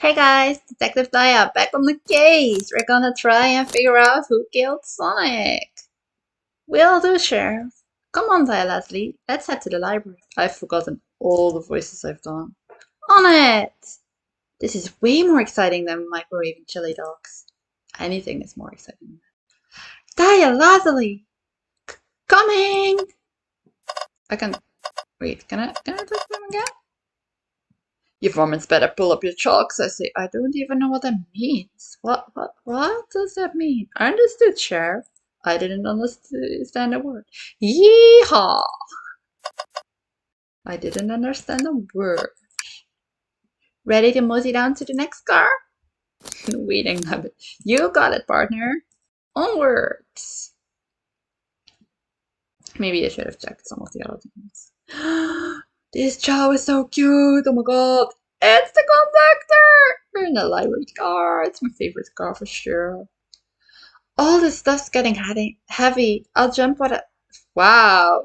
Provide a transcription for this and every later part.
Hey guys, Detective Daya back on the case. We're gonna try and figure out who killed Sonic. Will do, Sheriff. Come on, Daya Leslie. Let's head to the library. I've forgotten all the voices I've done. On it! This is way more exciting than microwaving chili dogs. Anything is more exciting than that. Daya Leslie! Coming! I can... Wait, can I talk to them again? You varmints better pull up your chalks, I say. I don't even know what that means. What does that mean? I understood, Sheriff. I didn't understand a word. Yeehaw! I didn't understand a word. Ready to mosey down to the next car? Waiting habit. You got it, partner. Onwards. Maybe I should have checked some of the other things. This chow is so cute. Oh my god. It's the conductor. We're in a library car. It's my favorite car for sure. All this stuff's getting heavy. I'll jump what I... Wow.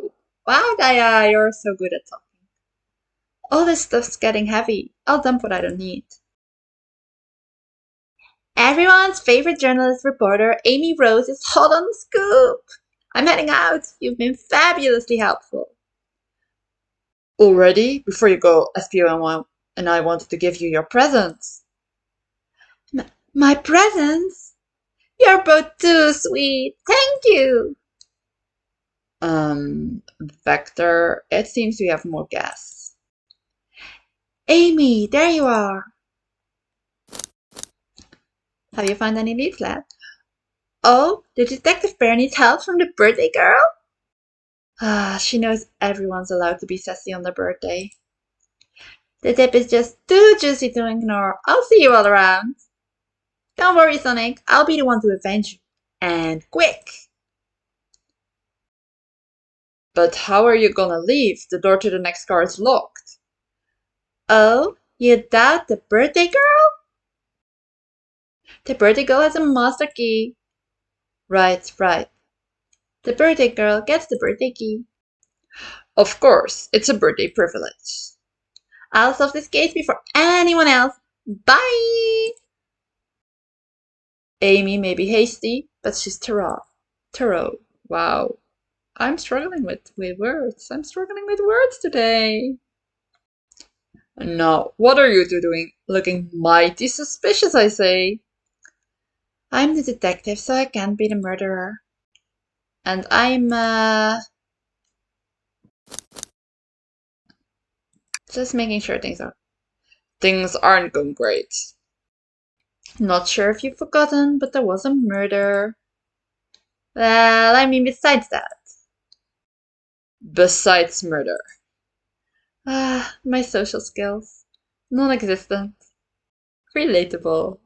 Wow, Daya, you're so good at talking. All this stuff's getting heavy. I'll dump what I don't need. Everyone's favorite journalist reporter, Amy Rose, is hot on the scoop. I'm heading out. You've been fabulously helpful. Already? Before you go, SPO and I wanted to give you your presents. My presents? You're both too sweet. Thank you. Vector, it seems we have more guests. Amy, there you are. Have you found any leads left? Oh, the detective pair needs help from the birthday girl? She knows everyone's allowed to be sassy on their birthday. The tip is just too juicy to ignore. I'll see you all around. Don't worry, Sonic. I'll be the one to avenge you. And quick! But how are you gonna leave? The door to the next car is locked. Oh, you doubt the birthday girl? The birthday girl has a master key. Right. The birthday girl gets the birthday key. Of course, it's a birthday privilege. I'll solve this case before anyone else. Bye! Amy may be hasty, but she's thorough. Wow. I'm struggling with words. I'm struggling with words today. Now, what are you two doing? Looking mighty suspicious, I say. I'm the detective, so I can't be the murderer. And I'm, just making sure things aren't going great. Not sure if you've forgotten, but there was a murder. Well, I mean besides that. Besides murder. My social skills. Non-existent. Relatable.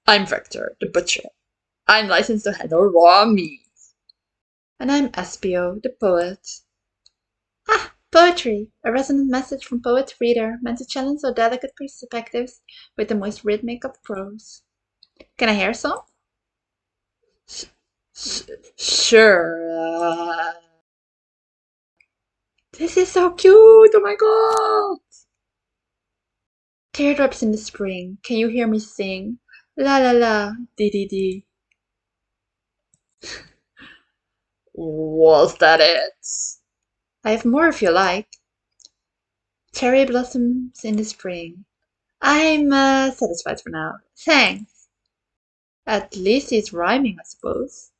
I'm Vector, the butcher. I'm licensed to handle raw meat. And I'm SPO, the poet. Poetry, a resonant message from poet to reader, meant to challenge our delicate perspectives with the most rhythmic of prose. Can I hear some? Sure. This is so cute, oh my god! Teardrops in the spring, can you hear me sing? La la la, dee dee dee. Was that it? I have more if you like. Cherry blossoms in the spring. I'm satisfied for now. Thanks. At least he's rhyming, I suppose.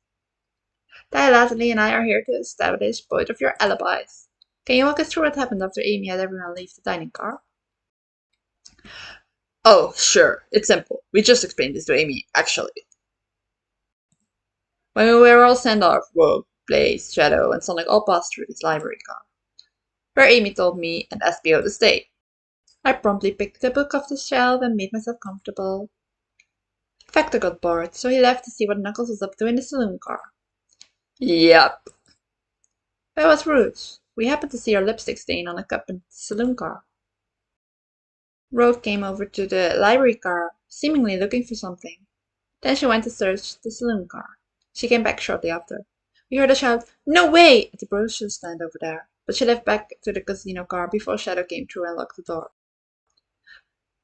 Leslie and I are here to establish both of your alibis. Can you walk us through what happened after Amy had everyone leave the dining car? Oh, sure. It's simple. We just explained this to Amy, actually. When we were all sent off, Rogue, Blaze, Shadow, and Sonic all passed through this library car, where Amy told me and SPO to stay. I promptly picked the book off the shelf and made myself comfortable. Vector got bored, so he left to see what Knuckles was up to in the saloon car. Yep. Where was Rouge? We happened to see her lipstick stain on a cup in the saloon car. Rogue came over to the library car, seemingly looking for something. Then she went to search the saloon car. She came back shortly after. We heard her shout, "No way!" at the brochure stand over there, but she left back to the casino car before Shadow came through and locked the door.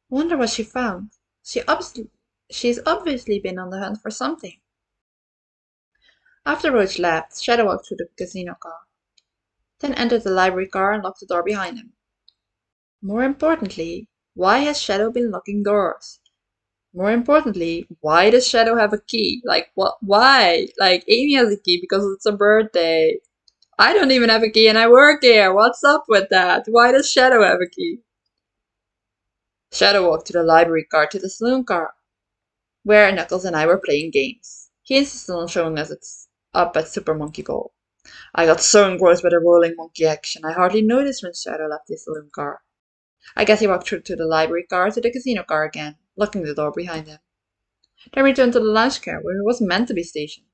Wonder what she found. She's obviously been on the hunt for something. After Roach left, Shadow walked through the casino car, then entered the library car and locked the door behind him. More importantly, why has Shadow been locking doors? More importantly, why does Shadow have a key? Like, what? Why? Like, Amy has a key because it's her birthday. I don't even have a key and I work here. What's up with that? Why does Shadow have a key? Shadow walked to the library car to the saloon car, where Knuckles and I were playing games. He insisted on showing us it's up at Super Monkey Ball. I got so engrossed by the rolling monkey action, I hardly noticed when Shadow left the saloon car. I guess he walked through to the library car to the casino car again, locking the door behind him. Then returned to the lounge car where he was meant to be stationed.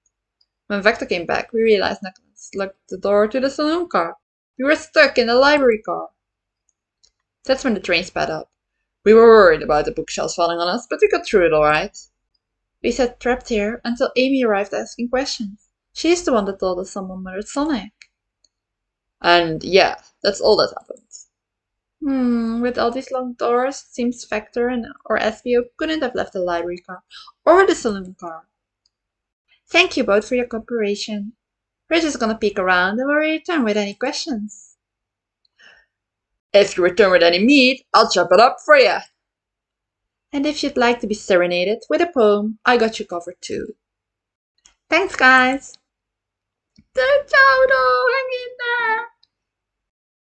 When Vector came back, we realized Knuckles locked the door to the saloon car. We were stuck in the library car. That's when the train sped up. We were worried about the bookshelves falling on us, but we got through it alright. We sat trapped here until Amy arrived asking questions. She's the one that told us someone murdered Sonic. And yeah, that's all that happened. With all these long doors, it seems Vector or SBO couldn't have left the library car or the saloon car. Thank you both for your cooperation. We're just gonna peek around and we'll return with any questions. If you return with any meat, I'll chop it up for you. And if you'd like to be serenaded with a poem, I got you covered too. Thanks, guys. Hang in there.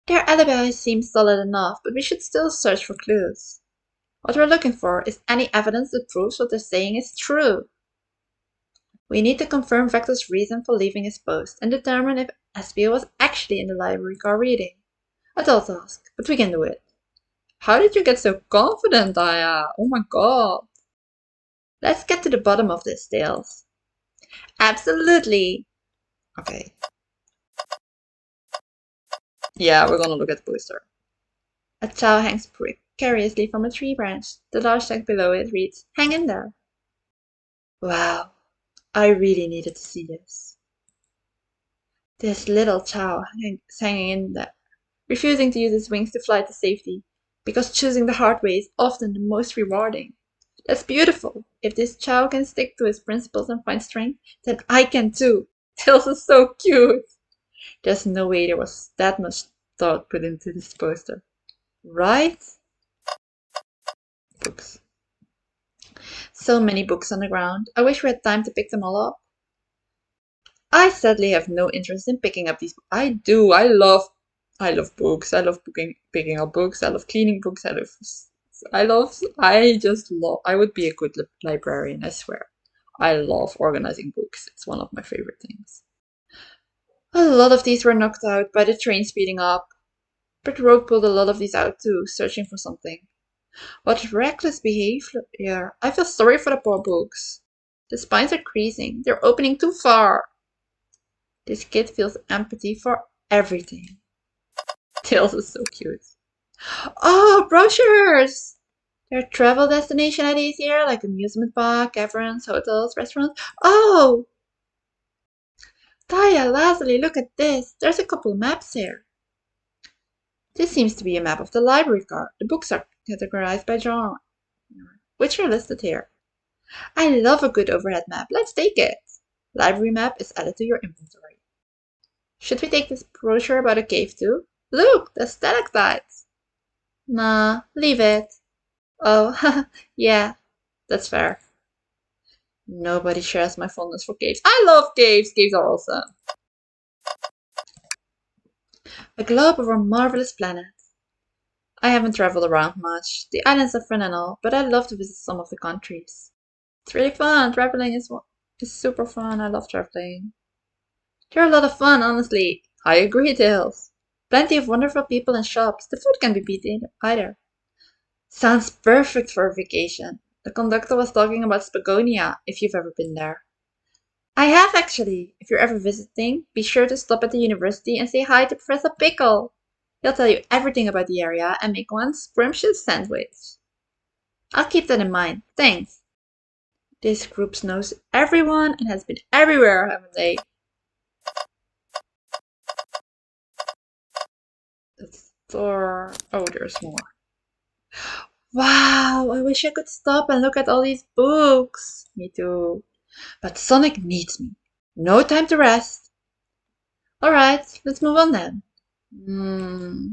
Their alibi seems solid enough, but we should still search for clues. What we're looking for is any evidence that proves what they're saying is true. We need to confirm Vector's reason for leaving his post and determine if SBO was actually in the library car reading. A tall task, but we can do it. How did you get so confident, Aya? Oh my god. Let's get to the bottom of this, Tails. Absolutely. Okay. Yeah, we're gonna look at the poster. A chow hangs precariously from a tree branch. The large text below it reads, "Hang in there." Wow, I really needed to see this. This little chow is hanging in there, refusing to use his wings to fly to safety, because choosing the hard way is often the most rewarding. That's beautiful. If this chow can stick to his principles and find strength, then I can too. Tails is so cute. There's no way there was that much thought put into this poster. Right? Books. So many books on the ground. I wish we had time to pick them all up. I sadly have no interest in picking up these books. I do. I love books. I love picking up books. I love cleaning books. I would be a good librarian, I swear. I love organizing books. It's one of my favorite things. A lot of these were knocked out by the train speeding up, but Rogue pulled a lot of these out too, searching for something. What reckless behavior. I feel sorry for the poor books. The spines are creasing. They're opening too far. This kid feels empathy for everything. Tails is so cute. Oh, brochures! There are travel destination ideas here, like amusement park, caverns, hotels, restaurants. Oh! Taya, Lazuli, look at this. There's a couple maps here. This seems to be a map of the library car. The books are categorized by genre, which are listed here. I love a good overhead map. Let's take it. Library map is added to your inventory. Should we take this brochure about a cave too? Look, the stalactites. Nah, leave it. Oh, yeah, that's fair. Nobody shares my fondness for caves. I love caves. Caves are awesome. A globe of our marvelous planet. I haven't traveled around much. The islands are fun and all, but I'd love to visit some of the countries. It's really fun. Traveling is super fun. I love traveling. They're a lot of fun, honestly. I agree, Tails. Plenty of wonderful people and shops. The food can be beaten either. Sounds perfect for a vacation. The conductor was talking about Spagonia, if you've ever been there. I have actually. If you're ever visiting, be sure to stop at the university and say hi to Professor Pickle. He'll tell you everything about the area and make one scrumptious sandwich. I'll keep that in mind. Thanks. This group knows everyone and has been everywhere, haven't they? The store. Oh, there's more. Wow, Wow, I wish I could stop and look at all these books. Me too. But Sonic needs me. No time to rest. Alright, let's move on then. Hmm.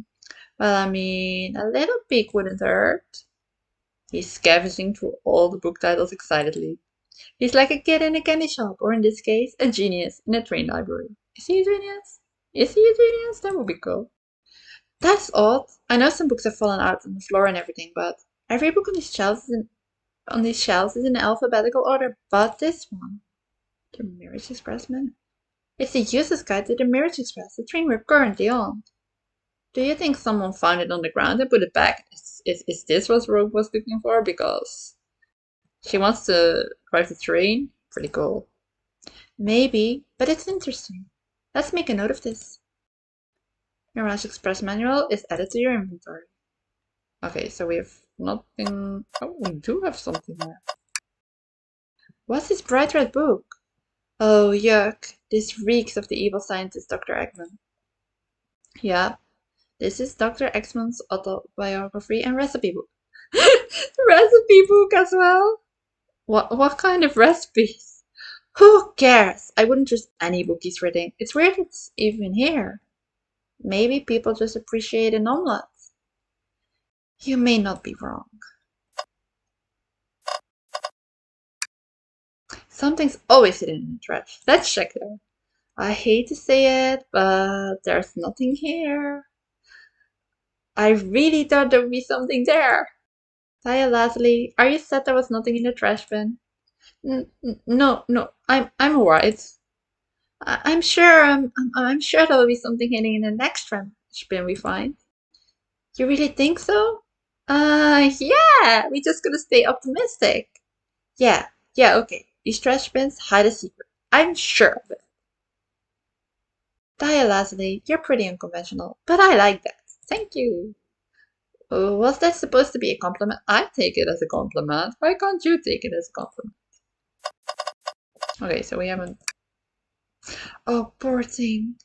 Well, I mean, a little peek wouldn't hurt. He's scavenging through all the book titles excitedly. He's like a kid in a candy shop, or in this case, a genius in a train library. Is he a genius? Is he a genius? That would be cool. That's odd. I know some books have fallen out on the floor and everything, but every book on these shelves is in alphabetical order, but this one. The Marriage Express Man. It's the user's guide to the Marriage Express, the train we're currently on. Do you think someone found it on the ground and put it back? Is this what Rogue was looking for? Because she wants to drive the train? Pretty cool. Maybe, but it's interesting. Let's make a note of this. Mirage Express manual is added to your inventory. Okay, so we have nothing. Oh, we do have something there. What's this bright red book? Oh, yuck. This reeks of the evil scientist Dr. Eggman. Yeah, this is Dr. Eggman's autobiography and recipe book. Recipe book as well? What kind of recipes? Who cares? I wouldn't trust any book he's reading. It's weird it's even here. Maybe people just appreciate an omelette. You may not be wrong. Something's always hidden in the trash. Let's check there. I hate to say it, but there's nothing here. I really thought there would be something there. Taya Leslie, are you sad there was nothing in the trash bin? No, I'm alright. I'm sure I'm sure there will be something hidden in the next trash bin we find. You really think so? Yeah, we just gotta stay optimistic. Yeah, okay. These trash bins hide a secret. I'm sure of it. Taya Leslie, you're pretty unconventional, but I like that. Thank you. Was that supposed to be a compliment? I take it as a compliment. Why can't you take it as a compliment? Okay, so we haven't. Oh, poor thing.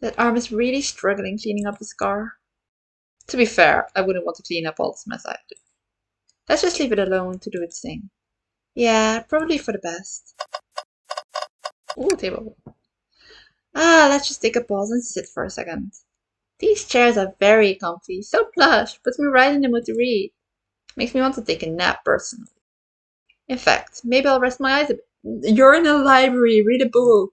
That arm is really struggling cleaning up the scar. To be fair, I wouldn't want to clean up all this mess I do. Let's just leave it alone to do its thing. Yeah, probably for the best. Ooh, table. Let's just take a pause and sit for a second. These chairs are very comfy, so plush, puts me right in the mood to read. Makes me want to take a nap personally. In fact, maybe I'll rest my eyes a bit. You're in a library, read a book.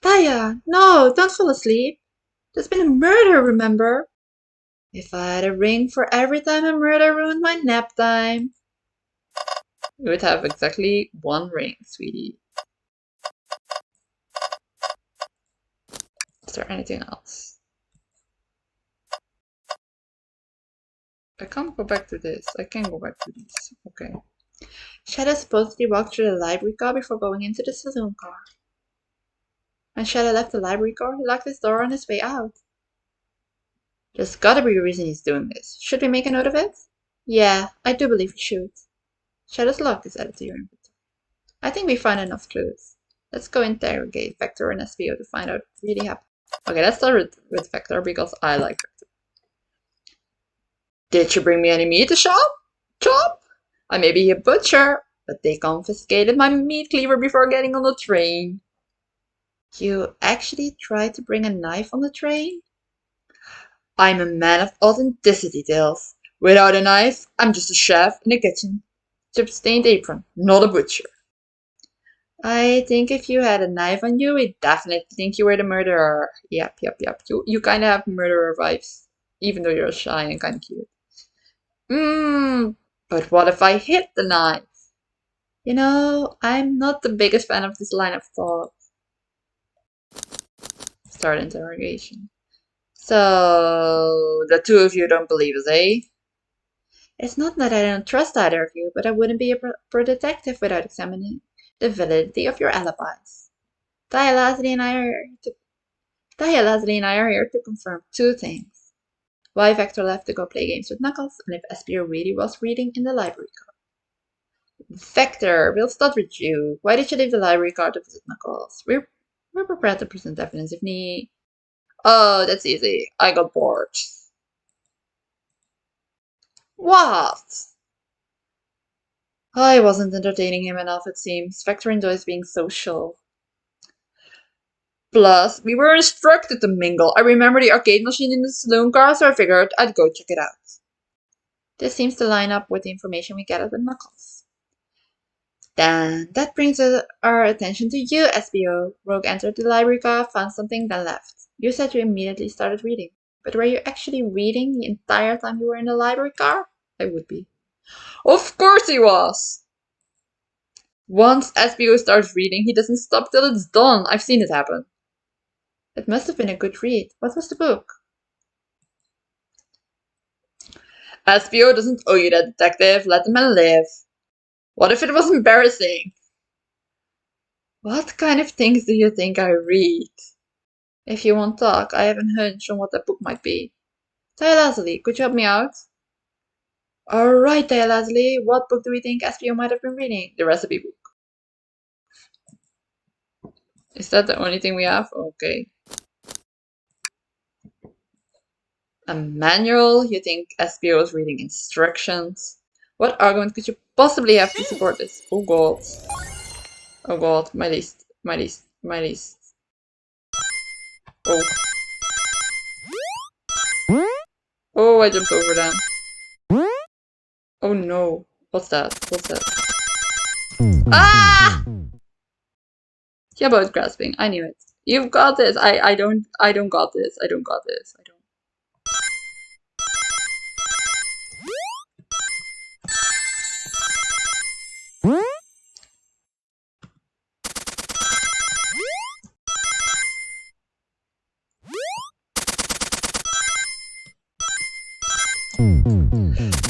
Taya, no, don't fall asleep. There's been a murder, remember? If I had a ring for every time a murder ruined my nap time. You would have exactly one ring, sweetie. Is there anything else? I can't go back to this. I can go back to this. Okay. Shadow supposedly walked through the library car before going into the saloon car. When Shadow left the library car, he locked his door on his way out. There's gotta be a reason he's doing this. Should we make a note of it? Yeah, I do believe we should. Shadow's log is added to your inventory. I think we found enough clues. Let's go interrogate Vector and SVO to find out what really happened. Okay, let's start with Vector because I like Vector. Did you bring me any meat to chop? I may be a butcher, but they confiscated my meat cleaver before getting on the train. You actually tried to bring a knife on the train? I'm a man of authenticity, Tails. Without a knife, I'm just a chef in the kitchen. Chip-stained apron, not a butcher. I think if you had a knife on you, we'd definitely think you were the murderer. Yep. You kind of have murderer vibes, even though you're shy and kind of cute. But what if I hit the knife? You know, I'm not the biggest fan of this line of thought. Start interrogation. So, the two of you don't believe us, eh? It's not that I don't trust either of you, but I wouldn't be a pro detective without examining the validity of your alibis. Taya Leslie and I are here to confirm two things. Why Vector left to go play games with Knuckles, and if Espio really was reading in the library car. Vector, we'll start with you. Why did you leave the library car to visit Knuckles? We're prepared to present evidence if need. Oh, that's easy. I got bored. What? I wasn't entertaining him enough, it seems. Vector enjoys being social. Plus, we were instructed to mingle. I remember the arcade machine in the saloon car, so I figured I'd go check it out. This seems to line up with the information we gathered with Knuckles. Then, that brings our attention to you, SBO. Rogue entered the library car, found something, then left. You said you immediately started reading. But were you actually reading the entire time you were in the library car? I would be. Of course he was! Once SBO starts reading, he doesn't stop till it's done. I've seen it happen. It must have been a good read. What was the book? SBO doesn't owe you that, detective. Let the man live. What if it was embarrassing? What kind of things do you think I read? If you won't talk, I have a hunch on what that book might be. Taya Leslie, could you help me out? Alright, Taya Leslie, what book do we think SBO might have been reading? The recipe book. Is that the only thing we have? Okay. A manual? You think SBO is reading instructions? What argument could you possibly have to support this? Oh god. Oh god, my list. My list. My list. Oh. Oh, I jumped over them. Oh no. What's that? What's that? Ah! Yeah, boat grasping. I knew it. You've got this. I don't got this. I don't got this. I don't.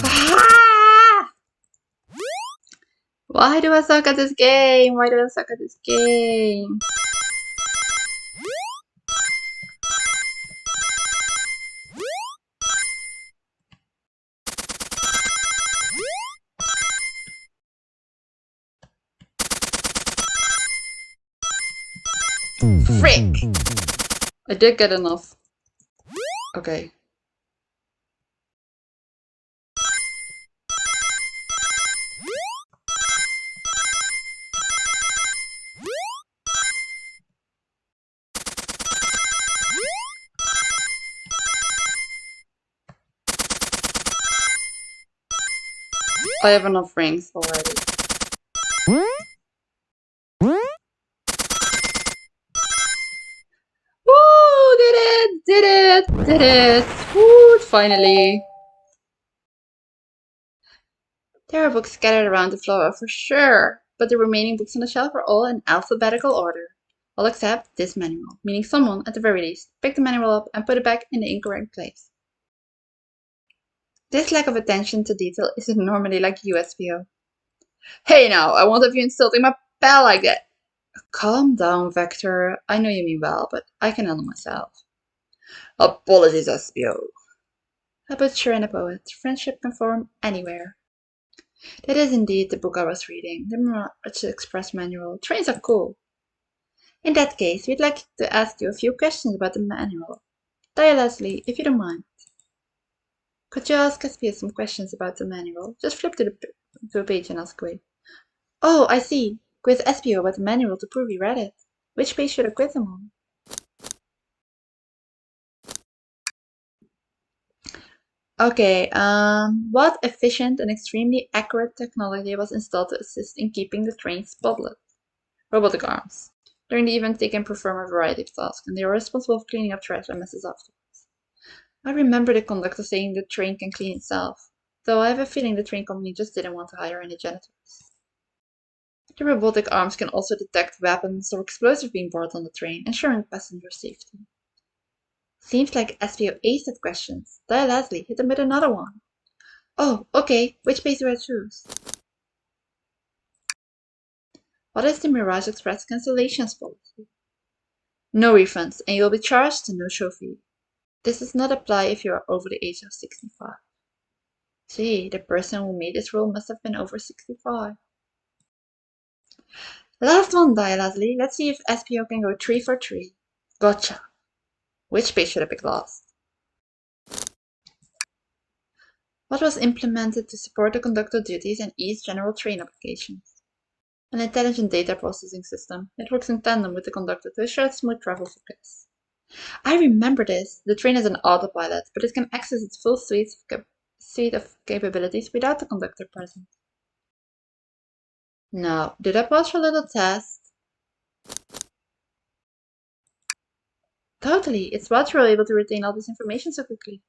Ah! Why do I suck at this game? Why do I suck at this game? Frick! I did get enough. Okay. I have enough rings already. Woo! Did it! Did it! Did it! Woo! Finally! There are books scattered around the floor for sure, but the remaining books on the shelf are all in alphabetical order. All except this manual, meaning someone, at the very least, picked the manual up and put it back in the incorrect place. This lack of attention to detail isn't normally like USPO. Hey now, I won't have you insulting my pal like that. Calm down, Vector. I know you mean well, but I can handle myself. Apologies, SPO. A butcher and a poet. Friendship can form anywhere. That is indeed the book I was reading, the Mirage Express manual. Trains are cool. In that case, we'd like to ask you a few questions about the manual. Taya Leslie, if you don't mind. Could you ask SPO some questions about the manual? Just flip to the page and ask away. Oh, I see. Quiz SPO about the manual to prove you read it. Which page should I quiz him on? Okay, what efficient and extremely accurate technology was installed to assist in keeping the train spotless? Robotic arms. During the event, they can perform a variety of tasks, and they are responsible for cleaning up trash and messes afterwards. I remember the conductor saying the train can clean itself, though I have a feeling the train company just didn't want to hire any janitors. The robotic arms can also detect weapons or explosives being brought on the train, ensuring passenger safety. Seems like SPO aced at questions. Taya Leslie, hit him with another one. Oh, okay. Which page do I choose? What is the Mirage Express cancellations policy? No refunds, and you will be charged a no-show fee. This does not apply if you are over the age of 65. Gee, the person who made this rule must have been over 65. Last one, Taya Leslie. Let's see if SPO can go 3 for 3. Gotcha. Which page should I pick last? What was implemented to support the conductor duties and ease general train applications? An intelligent data processing system. It works in tandem with the conductor to assure smooth travel for guests. I remember this. The train is an autopilot, but it can access its full suite of capabilities without the conductor present. Now, did I pass your little test? Totally. It's what you're able to retain all this information so quickly.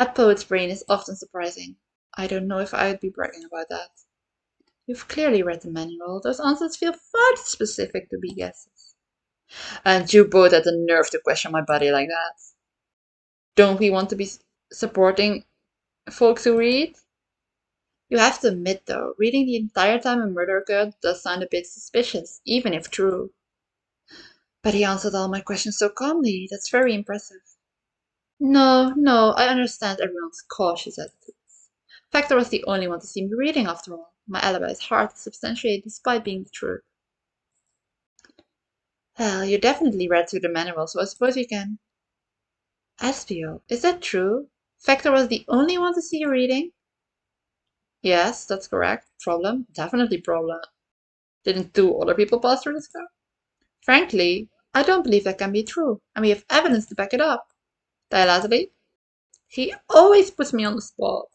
A poet's brain is often surprising. I don't know if I would be bragging about that. You've clearly read the manual. Those answers feel far too specific to be guesses. And you both had the nerve to question my body like that. Don't we want to be supporting folks who read? You have to admit, though, reading the entire time a murder occurred does sound a bit suspicious, even if true. But he answered all my questions so calmly. That's very impressive. No, I understand everyone's cautious attitudes. Factor was the only one to see me reading, after all. My alibi is hard to substantiate despite being the truth. Well, you definitely read through the manual, so I suppose you can. Espio, is that true? Factor was the only one to see you reading? Yes, that's correct. Problem? Definitely problem. Didn't two other people pass through the scar? Frankly, I don't believe that can be true, and we have evidence to back it up. Dilately? He always puts me on the spot.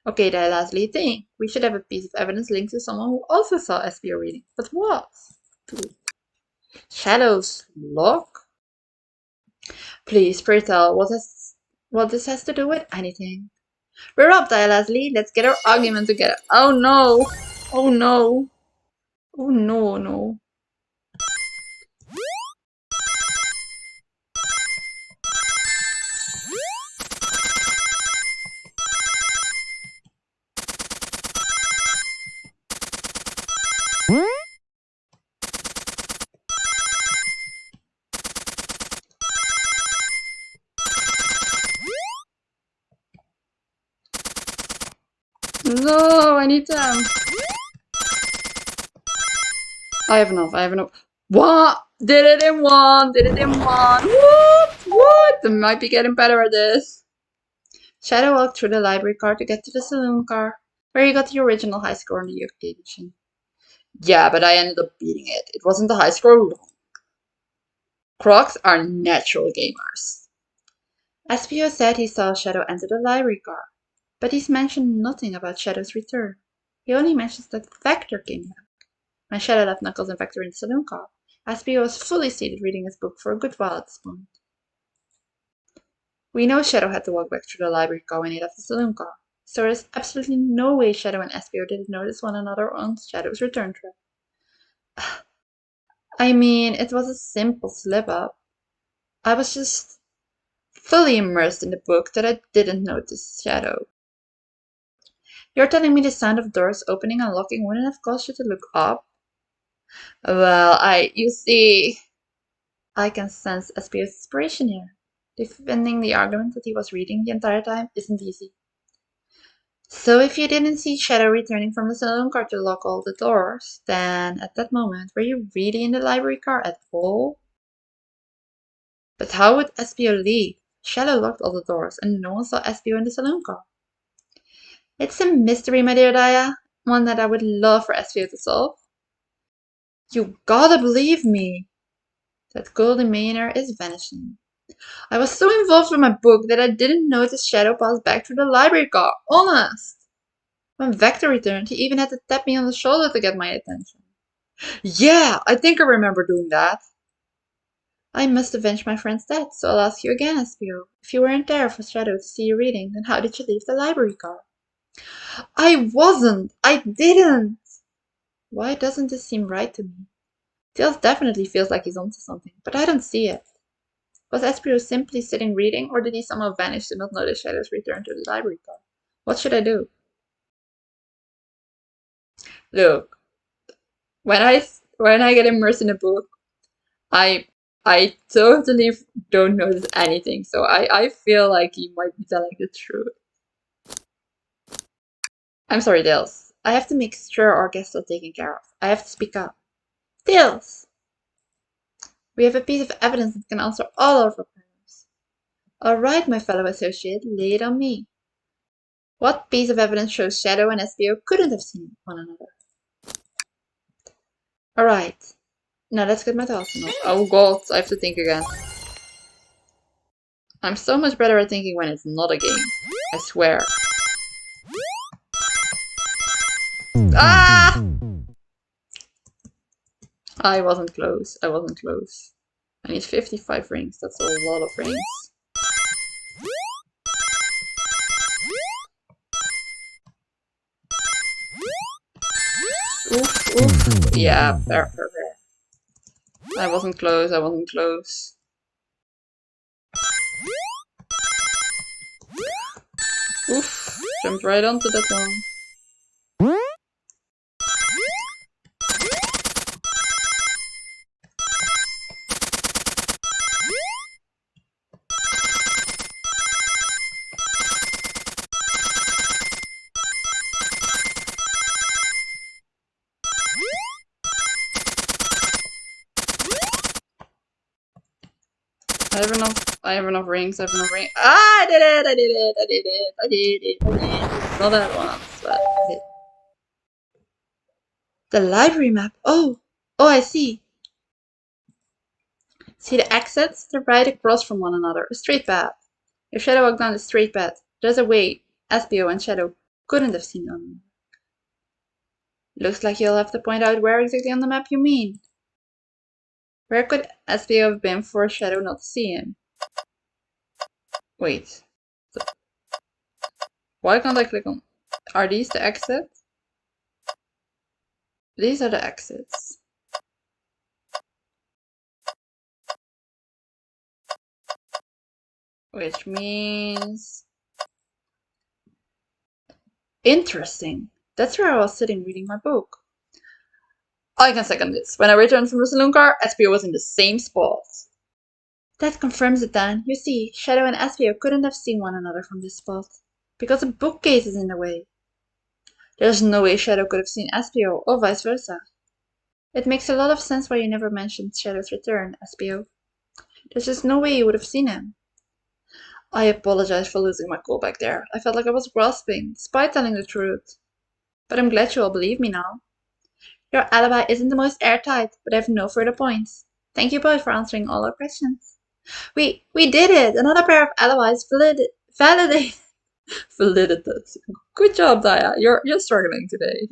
Okay, Dilately, think. We should have a piece of evidence linked to someone who also saw SPO reading. But what? Shadow's lock? Please, pray tell, what this has to do with anything. We're up, Leslie. Let's get our argument together. Oh no! Oh no! Oh no! No, I need them. I have enough. What? Did it in one. What? I might be getting better at this. Shadow walked through the library car to get to the saloon car, where he got the original high score on the UK edition. Yeah, but I ended up beating it. It wasn't the high score long. Crocs are natural gamers. Espio said he saw Shadow enter the library car, but he's mentioned nothing about Shadow's return. He only mentions that Vector came back. When Shadow left Knuckles and Vector in the saloon car, Espio was fully seated reading his book for a good while at this point. We know Shadow had to walk back through the library car when he left the saloon car, so there's absolutely no way Shadow and Espio didn't notice one another on Shadow's return trip. I mean, it was a simple slip-up. I was just fully immersed in the book that I didn't notice Shadow. You're telling me the sound of doors opening and locking wouldn't have caused you to look up? Well, you see, I can sense Espio's inspiration here. Defending the argument that he was reading the entire time isn't easy. So if you didn't see Shadow returning from the saloon car to lock all the doors, then at that moment, were you really in the library car at all? But how would Espio leave? Shadow locked all the doors, and no one saw Espio in the saloon car. It's a mystery, my dear Daya, one that I would love for Espio to solve. You gotta believe me. That golden millionaire is vanishing. I was so involved with my book that I didn't notice Shadow pass back through the library car, honest. When Vector returned, he even had to tap me on the shoulder to get my attention. Yeah, I think I remember doing that. I must avenge my friend's death, so I'll ask you again, Espio. If you weren't there for Shadow to see you reading, then how did you leave the library car? I wasn't! I didn't! Why doesn't this seem right to me? Tails definitely feels like he's onto something, but I don't see it. Was Espio simply sitting reading, or did he somehow vanish to not notice Shadow's return to the library car? What should I do? Look, when I get immersed in a book, I I totally don't notice anything, so I feel like he might be telling the truth. I'm sorry, Dales. I have to make sure our guests are taken care of. I have to speak up. Dales! We have a piece of evidence that can answer all our problems. All right, my fellow associate, lay it on me. What piece of evidence shows Shadow and SBO couldn't have seen one another? Alright, now let's get my thoughts on it. Oh god, I have to think again. I'm so much better at thinking when it's not a game. I swear. Ah! I wasn't close. I wasn't close. I need 55 rings. That's a lot of rings. Oof, oof. Yeah, fair. I wasn't close. I wasn't close. Oof. Jumped right onto that one. I have enough rings. Ah, I did it! I did it! I did it! I did it! I did it! Not that once, but I did. The library map. Oh, I see. See the exits? They're right across from one another. A straight path. If Shadow walked down the straight path, there's a way SBO and Shadow couldn't have seen them. Looks like you'll have to point out where exactly on the map you mean. Where could SBO have been for Shadow not to see him? Wait. Why can't I click on... Are these the exits? These are the exits. Which means... Interesting. That's where I was sitting reading my book. I can second this. When I returned from the saloon car, SBO was in the same spot. That confirms it then. You see, Shadow and SBO couldn't have seen one another from this spot. Because the bookcase is in the way. There's no way Shadow could have seen SBO, or vice versa. It makes a lot of sense why you never mentioned Shadow's return, SBO. There's just no way you would have seen him. I apologize for losing my cool back there. I felt like I was grasping, despite telling the truth. But I'm glad you all believe me now. Your alibi isn't the most airtight, but I have no further points. Thank you both for answering all our questions. We did it! Another pair of alibis validated. Good job, Daya. You're struggling today.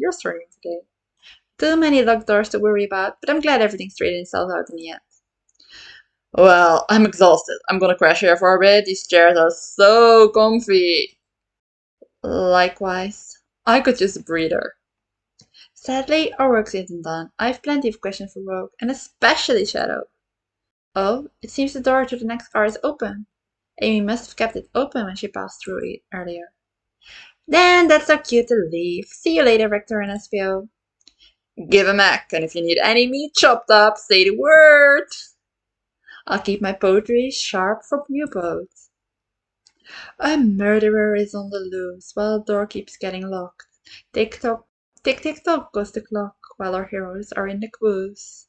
Too many locked doors to worry about, but I'm glad everything straightened itself out in the end. Well, I'm exhausted. I'm gonna crash here for a bit. These chairs are so comfy. Likewise. I could use a breather. Sadly, our work isn't done. I have plenty of questions for Rogue, and especially Shadow. Oh, it seems the door to the next car is open. Amy must have kept it open when she passed through it earlier. Then that's our cue to leave. See you later, Rector and SPO. Give a Mac, and if you need any meat chopped up, say the word. I'll keep my poetry sharp for you both. A murderer is on the loose while the door keeps getting locked. Tick-tock, tick-tick-tock goes the clock while our heroes are in the caboose.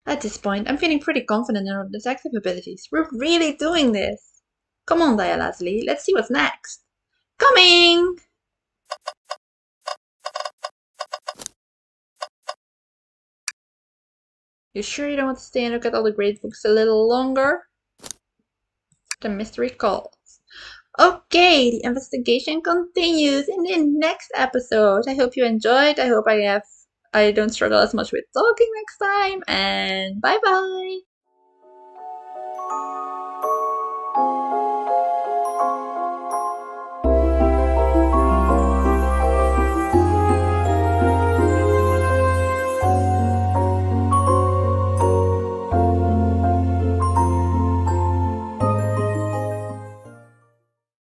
At this point, I'm feeling pretty confident in our detective abilities. We're really doing this. Come on, Dia Leslie, let's see what's next. Coming! You sure you don't want to stay and look at all the great books a little longer? The mystery calls. Okay, the investigation continues in the next episode. I hope you enjoyed. I hope I don't struggle as much with talking next time. And bye bye!